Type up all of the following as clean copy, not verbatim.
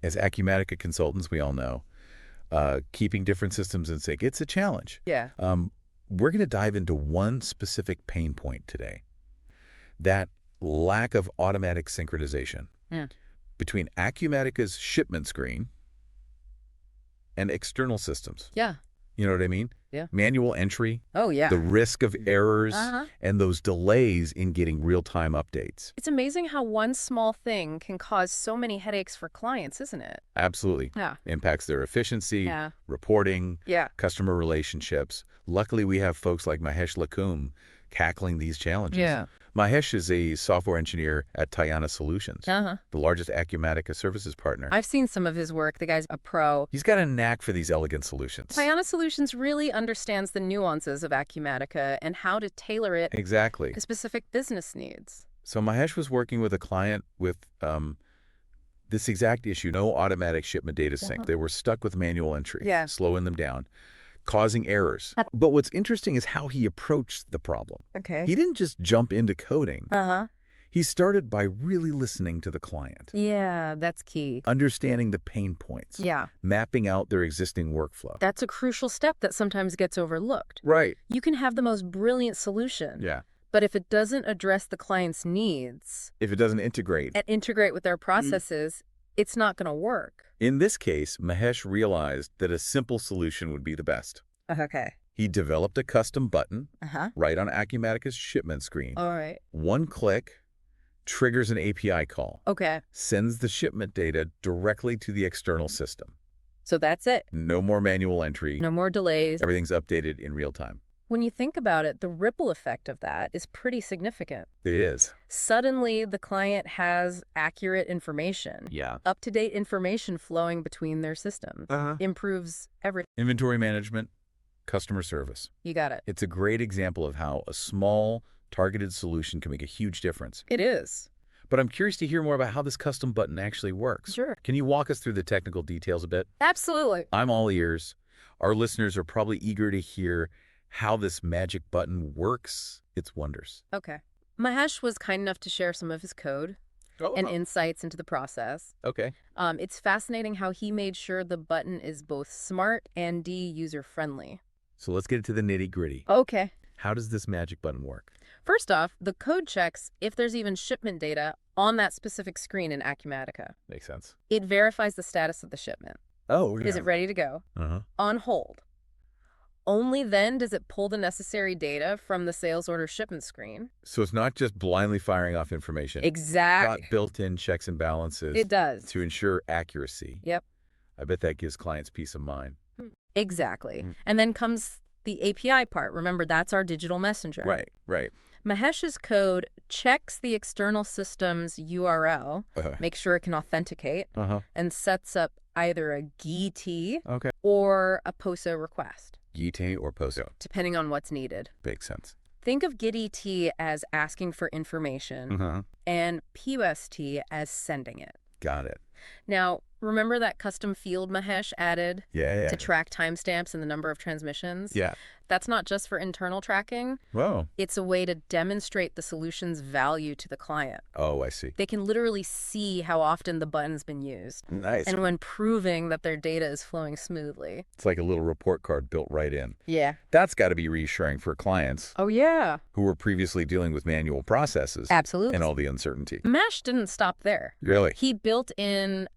As Acumatica consultants, we all know, keeping different systems in sync, it's a challenge. Yeah. We're going to dive into one specific pain point today, that lack of automatic synchronization between Acumatica's shipment screen and external systems. Yeah. You know what I mean? Yeah. Manual entry, Oh, yeah. the risk of errors, Uh-huh. and those delays in getting real-time updates. It's amazing how one small thing can cause so many headaches for clients, isn't it? Absolutely. Yeah. Impacts their efficiency, Yeah. reporting, Yeah. customer relationships. Luckily, we have folks like Mahesh tackling these challenges. Yeah. Mahesh is a software engineer at Tayana Solutions, the largest Acumatica services partner. I've seen some of his work. The guy's a pro. He's got a knack for these elegant solutions. Tayana Solutions really understands the nuances of Acumatica and how to tailor it Exactly. to specific business needs. So Mahesh was working with a client with this exact issue, no automatic shipment data sync. They were stuck with manual entry, slowing them down, causing errors. But what's interesting is how he approached the problem. Okay. He didn't just jump into coding. Uh-huh. He started by really listening to the client. Yeah, that's key. Understanding the pain points. Yeah. Mapping out their existing workflow. That's a crucial step that sometimes gets overlooked. Right. You can have the most brilliant solution. Yeah. But if it doesn't address the client's needs If it doesn't integrate. and integrate with their processes, it's not going to work. In this case, Mahesh realized that a simple solution would be the best. Okay. He developed a custom button Uh-huh. right on Acumatica's shipment screen. All right. One click triggers an API call, Okay. sends the shipment data directly to the external system. So that's it. No more manual entry. No more delays. Everything's updated in real time. When you think about it, the ripple effect of that is pretty significant. It is. Suddenly, the client has accurate information. Yeah. Up-to-date information flowing between their systems. Improves everything. Inventory management, customer service. You got it. It's a great example of how a small, targeted solution can make a huge difference. It is. But I'm curious to hear more about how this custom button actually works. Sure. Can you walk us through the technical details a bit? Absolutely. I'm all ears. Our listeners are probably eager to hear how this magic button works its wonders. Okay. Mahesh was kind enough to share some of his code and insights into the process. Okay. It's fascinating how he made sure the button is both smart and user-friendly. So let's get into the nitty-gritty. Okay. How does this magic button work? First off, the code checks if there's even shipment data on that specific screen in Acumatica. Makes sense. It verifies the status of the shipment. Oh, Is it ready to go? On hold. Only then does it pull the necessary data from the sales order shipment screen. So it's not just blindly firing off information. Exactly. Got built-in checks and balances. It does. To ensure accuracy. Yep. I bet that gives clients peace of mind. Exactly. And then comes the API part. Remember, that's our digital messenger. Right, right. Mahesh's code checks the external system's URL, makes sure it can authenticate, and sets up either a GT or a POSO request. GT or POSO. Depending on what's needed. Makes sense. Think of GetET as asking for information and POST as sending it. Got it. Now, remember that custom field Mahesh added Yeah. to track timestamps and the number of transmissions? Yeah. That's not just for internal tracking. Whoa. It's a way to demonstrate the solution's value to the client. Oh, I see. They can literally see how often the button's been used. Nice. And when proving that their data is flowing smoothly. It's like a little report card built right in. Yeah. That's got to be reassuring for clients Oh, yeah. who were previously dealing with manual processes. Absolutely. And all the uncertainty. Mahesh didn't stop there. Really? He built in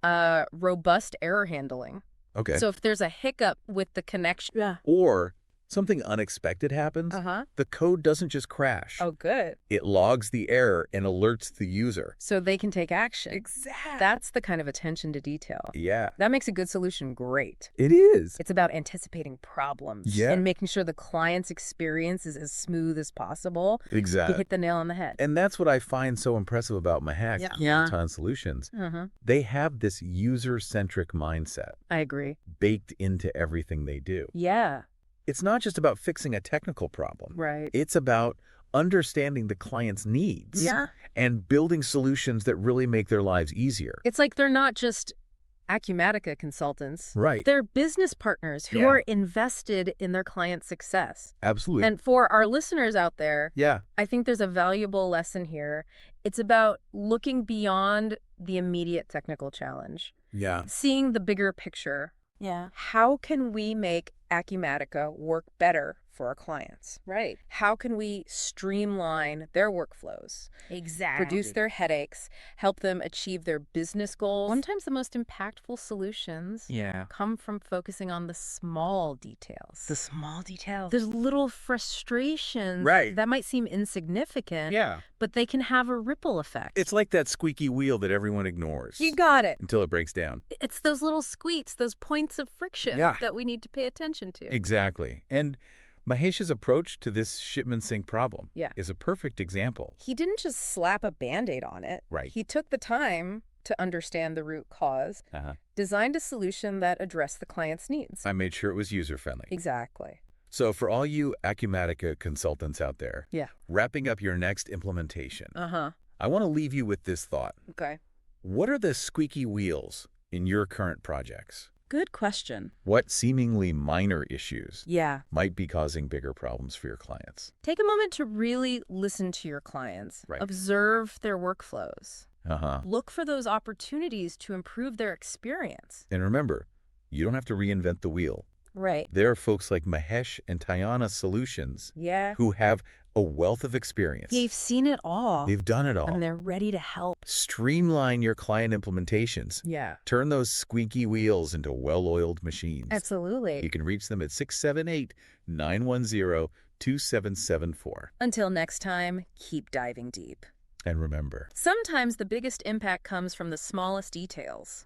robust error handling. Okay. So if there's a hiccup with the connection. Or something unexpected happens, the code doesn't just crash. Oh, good. It logs the error and alerts the user. So they can take action. Exactly. That's the kind of attention to detail. Yeah. That makes a good solution great. It is. It's about anticipating problems and making sure the client's experience is as smooth as possible. Exactly. You hit the nail on the head. And that's what I find so impressive about Mahesh Ton Solutions. They have this user-centric mindset I agree. baked into everything they do. Yeah. It's not just about fixing a technical problem. Right. It's about understanding the client's needs and building solutions that really make their lives easier. It's like they're not just Acumatica consultants. Right. They're business partners who are invested in their client's success. Absolutely. And for our listeners out there, Yeah. I think there's a valuable lesson here. It's about looking beyond the immediate technical challenge Yeah. Seeing the bigger picture. Yeah. How can we make Acumatica work better for our clients? Right. How can we streamline their workflows? Exactly. Reduce their headaches, help them achieve their business goals. Sometimes the most impactful solutions come from focusing on the small details. The small details. There's little frustrations that might seem insignificant, but they can have a ripple effect. It's like that squeaky wheel that everyone ignores. You got it. Until it breaks down. It's those little squeaks, those points of friction that we need to pay attention to. Exactly. And Mahesh's approach to this shipment sync problem Yeah. is a perfect example. He didn't just slap a Band-Aid on it. Right. He took the time to understand the root cause, designed a solution that addressed the client's needs. I made sure it was user-friendly. Exactly. So for all you Acumatica consultants out there, wrapping up your next implementation, I want to leave you with this thought. Okay. What are the squeaky wheels in your current projects? Good question. What seemingly minor issues Yeah. might be causing bigger problems for your clients? Take a moment to really listen to your clients. Right. Observe their workflows. Look for those opportunities to improve their experience. And remember, you don't have to reinvent the wheel. Right. There are folks like Mahesh and Tayana Solutions Yeah. who have a wealth of experience. They've seen it all. They've done it all. And they're ready to help. Streamline your client implementations. Yeah. Turn those squeaky wheels into well-oiled machines. Absolutely. You can reach them at 678-910-2774. Until next time, keep diving deep. And remember, Sometimes the biggest impact comes from the smallest details.